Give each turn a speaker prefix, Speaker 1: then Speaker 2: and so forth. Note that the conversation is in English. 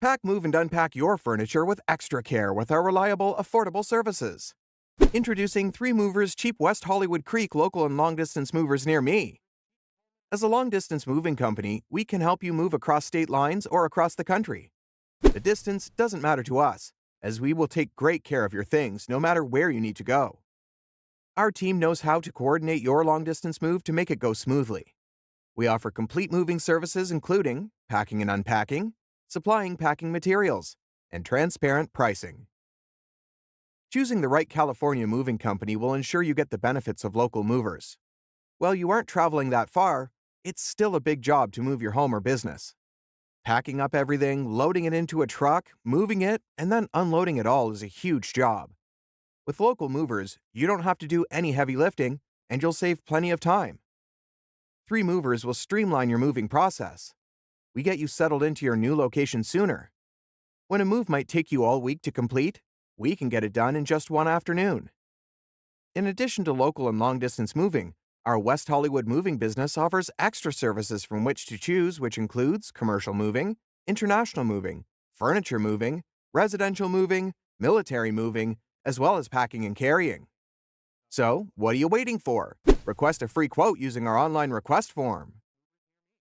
Speaker 1: Pack, move, and unpack your furniture with extra care with our reliable, affordable services. Introducing 3 Movers Cheap West Hollywood Creek local and long-distance movers near me. As a long-distance moving company, we can help you move across state lines or across the country. The distance doesn't matter to us, as we will take great care of your things no matter where you need to go. Our team knows how to coordinate your long-distance move to make it go smoothly. We offer complete moving services including packing and unpacking, supplying packing materials, and transparent pricing. Choosing the right California moving company will ensure you get the benefits of local movers. While you aren't traveling that far, it's still a big job to move your home or business. Packing up everything, loading it into a truck, moving it, and then unloading it all is a huge job. With local movers, you don't have to do any heavy lifting, and you'll save plenty of time. 3 Movers will streamline your moving process. We get you settled into your new location sooner. When a move might take you all week to complete, we can get it done in just one afternoon. In addition to local and long-distance moving, our West Hollywood moving business offers extra services from which to choose, which includes commercial moving, international moving, furniture moving, residential moving, military moving, as well as packing and carrying. So, what are you waiting for? Request a free quote using our online request form.